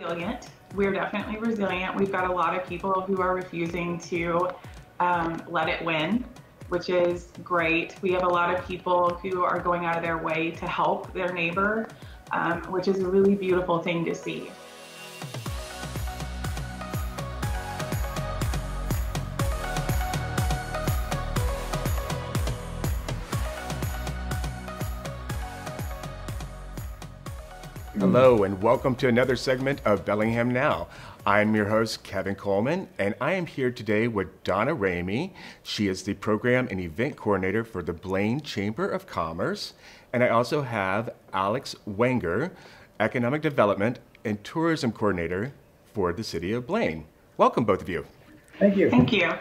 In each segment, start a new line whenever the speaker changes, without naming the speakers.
Resilient. We're definitely resilient. We've got a lot of people who are refusing to let it win, which is great. We have a lot of people who are going out of their way to help their neighbor, which is a really beautiful thing to see.
Hello and welcome to another segment of Bellingham Now. I'm your host, Kevin Coleman, and I am here today with Donna Raimey. She is the Program and Event Coordinator for the Blaine Chamber of Commerce. And I also have Alex Wenger, Economic Development and Tourism Coordinator for the City of Blaine. Welcome, both of you.
Thank you.
Thank you.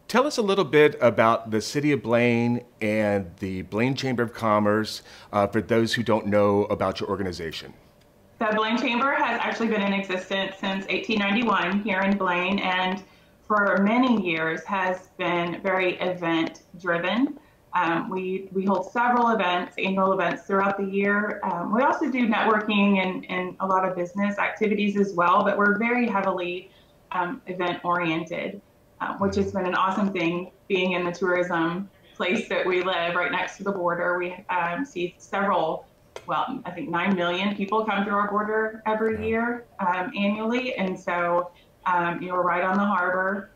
Tell us a little bit about the City of Blaine and the Blaine Chamber of Commerce for those who don't know about your organization.
The Blaine Chamber has actually been in existence since 1891 here in Blaine, and for many years has been very event driven. We hold several events, annual events throughout the year. We also do networking and a lot of business activities as well, but we're very heavily event oriented, which has been an awesome thing being in the tourism place that we live right next to the border. We see several, well, I think 9 million people come through our border every year annually. And so, we're right on the harbor.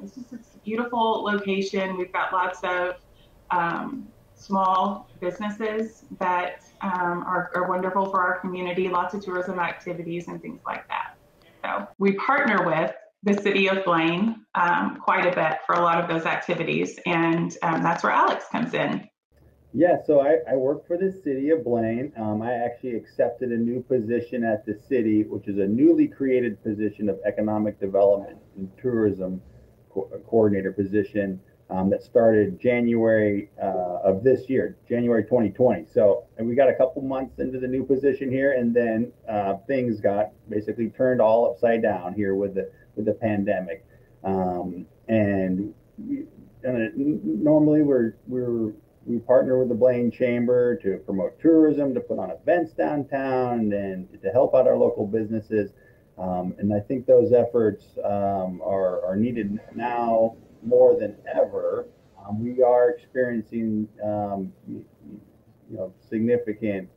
It's a beautiful location. We've got lots of small businesses that are wonderful for our community, lots of tourism activities and things like that. So we partner with the City of Blaine quite a bit for a lot of those activities. And that's where Alex comes in.
Yeah, so I work for the City of Blaine. I actually accepted a new position at the city, which is a newly created position of Economic Development and Tourism Coordinator position that started January of this year, January 2020. So and we got a couple months into the new position here, and then things got basically turned all upside down here with the pandemic. And normally we partner with the Blaine Chamber to promote tourism, to put on events downtown, and to help out our local businesses. And I think those efforts are needed now more than ever. We are experiencing significant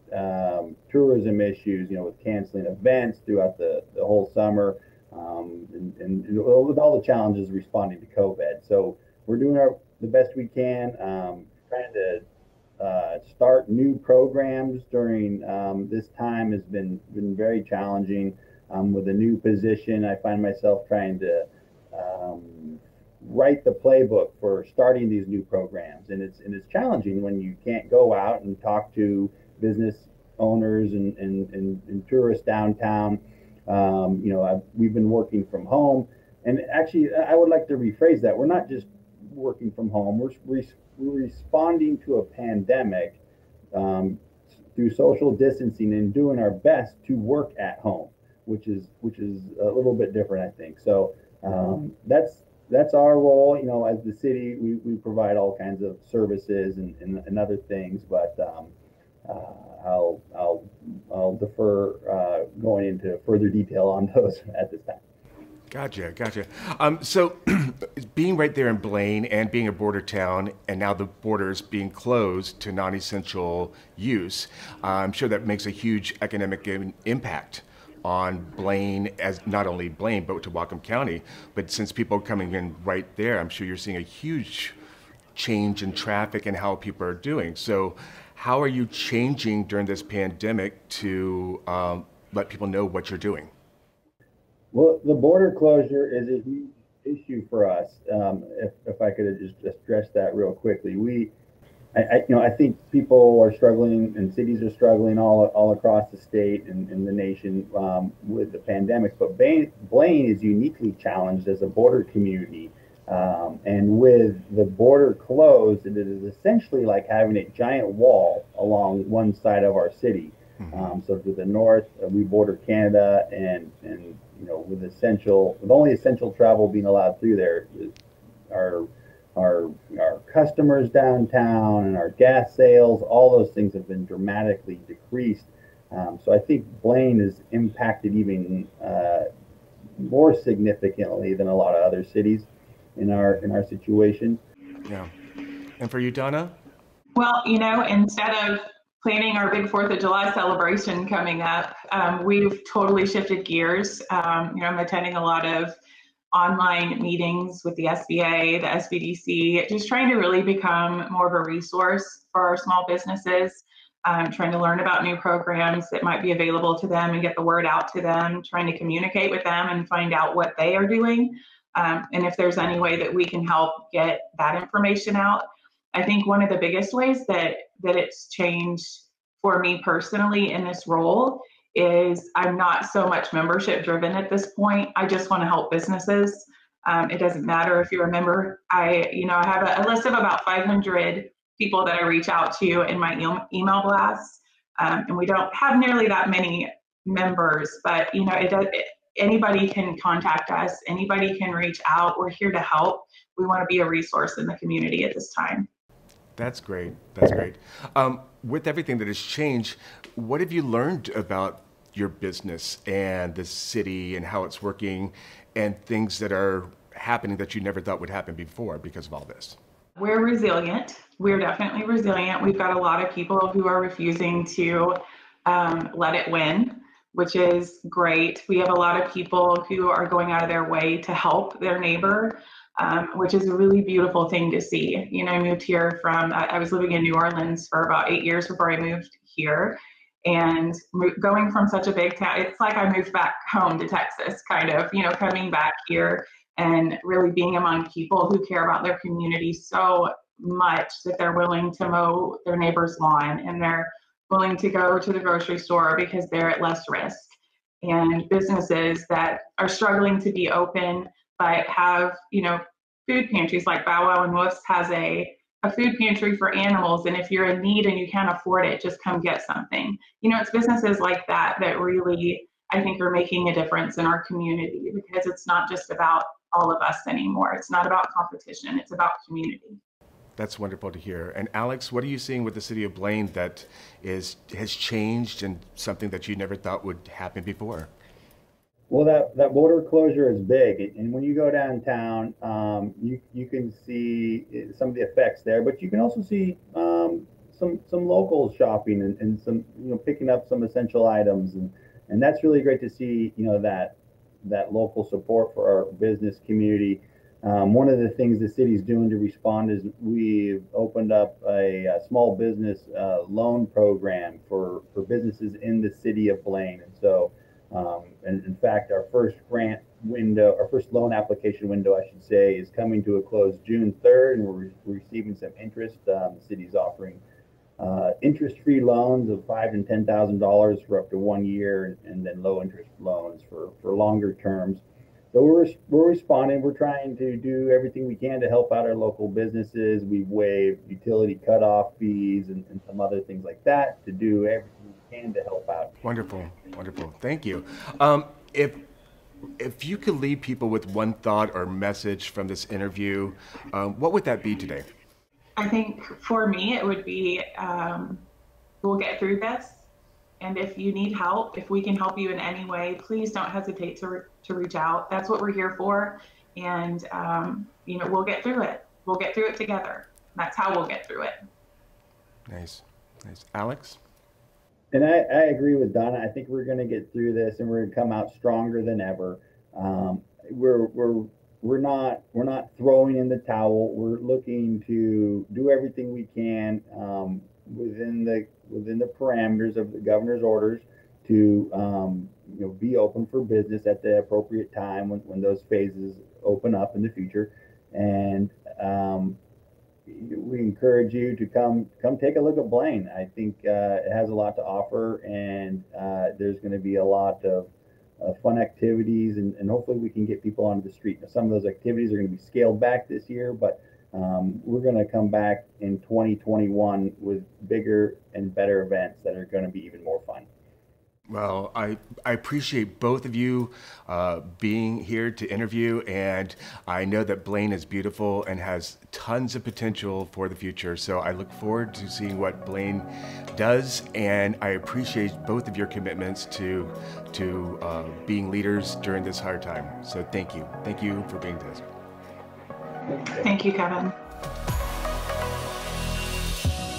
tourism issues, with canceling events throughout the whole summer, and with all the challenges responding to COVID. So we're doing the best we can. Trying to start new programs during this time has been very challenging. With a new position, I find myself trying to write the playbook for starting these new programs, and it's challenging when you can't go out and talk to business owners and tourists downtown. We've been working from home, and actually, I would like to rephrase that. We're not just working from home. We're responding to a pandemic through social distancing and doing our best to work at home, which is a little bit different, I think. So that's our role. As the city, we provide all kinds of services and other things, but I'll defer going into further detail on those at this time.
Gotcha. So being right there in Blaine and being a border town, and now the borders being closed to non-essential use, I'm sure that makes a huge economic impact on Blaine, as not only Blaine, but to Whatcom County. But since people are coming in right there, I'm sure you're seeing a huge change in traffic and how people are doing. So how are you changing during this pandemic to let people know what you're doing?
Well, the border closure is a huge issue for us. If I could just address that real quickly, I think people are struggling and cities are struggling all across the state and the nation with the pandemic. But Blaine is uniquely challenged as a border community, and with the border closed, it is essentially like having a giant wall along one side of our city. So to the north, we border Canada, and with only essential travel being allowed through there, our customers downtown and our gas sales, all those things have been dramatically decreased So I think Blaine is impacted even more significantly than a lot of other cities in our situation.
Yeah. And for you, Donna?
Well, instead of planning our big 4th of July celebration coming up, we've totally shifted gears. I'm attending a lot of online meetings with the SBA, the SBDC, just trying to really become more of a resource for our small businesses, trying to learn about new programs that might be available to them and get the word out to them, trying to communicate with them and find out what they are doing. And if there's any way that we can help get that information out. I think one of the biggest ways that it's changed for me personally in this role is I'm not so much membership driven at this point. I just want to help businesses. It doesn't matter if you're a member. I have a list of about 500 people that I reach out to in my email blasts, and we don't have nearly that many members. But anybody can contact us. Anybody can reach out. We're here to help. We want to be a resource in the community at this time.
That's great. That's great. With everything that has changed, what have you learned about your business and the city and how it's working and things that are happening that you never thought would happen before because of all this?
We're resilient. We're definitely resilient. We've got a lot of people who are refusing to let it win, which is great. We have a lot of people who are going out of their way to help their neighbor, which is a really beautiful thing to see. I moved here I was living in New Orleans for about 8 years before I moved here. And going from such a big town, it's like I moved back home to Texas, kind of, coming back here and really being among people who care about their community so much that they're willing to mow their neighbor's lawn and they're willing to go to the grocery store because they're at less risk. And businesses that are struggling to be open but have, food pantries like Bow Wow and Woofs has a food pantry for animals. And if you're in need and you can't afford it, just come get something. It's businesses like that that really, I think, are making a difference in our community because it's not just about all of us anymore. It's not about competition. It's about community.
That's wonderful to hear. And Alex, what are you seeing with the city of Blaine that has changed and something that you never thought would happen before?
Well, that border closure is big, and when you go downtown, you can see some of the effects there, but you can also see some local shopping and some picking up some essential items, and that's really great to see that local support for our business community. One of the things the city's doing to respond is we've opened up a small business loan program for businesses in the city of Blaine, and so. And in fact, our first grant window, our first loan application window, I should say, is coming to a close June 3rd, and we're receiving some interest. The city's offering interest-free loans of $5,000 and $10,000 for up to 1 year, and then low-interest loans for longer terms. So we're responding. We're trying to do everything we can to help out our local businesses. We've waived utility cutoff fees and some other things like that to do everything we can to help out.
Wonderful, wonderful. Thank you. If if you could leave people with one thought or message from this interview, what would that be today?
I think for me, it would be we'll get through this. And if you need help, if we can help you in any way, please don't hesitate to reach out. That's what we're here for. And, we'll get through it. We'll get through it together. That's how we'll get through it.
Nice. Nice. Alex?
And I agree with Donna. I think we're going to get through this, and we're going to come out stronger than ever. We're not throwing in the towel. We're looking to do everything we can within the parameters of the governor's orders to be open for business at the appropriate time when those phases open up in the future. And we encourage you to come take a look at Blaine. I think it has a lot to offer, and there's going to be a lot of fun activities, and hopefully we can get people onto the street. Now, some of those activities are going to be scaled back this year, but we're going to come back in 2021 with bigger and better events that are going to be even more fun.
Well, I appreciate both of you being here to interview, and I know that Blaine is beautiful and has tons of potential for the future. So I look forward to seeing what Blaine does, and I appreciate both of your commitments to being leaders during this hard time. So thank you. Thank you for being with us.
Thank you, Kevin.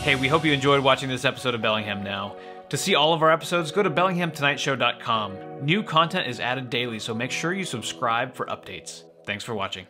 Hey, we hope you enjoyed watching this episode of Bellingham Now. To see all of our episodes, go to BellinghamTonightShow.com. New content is added daily, so make sure you subscribe for updates. Thanks for watching.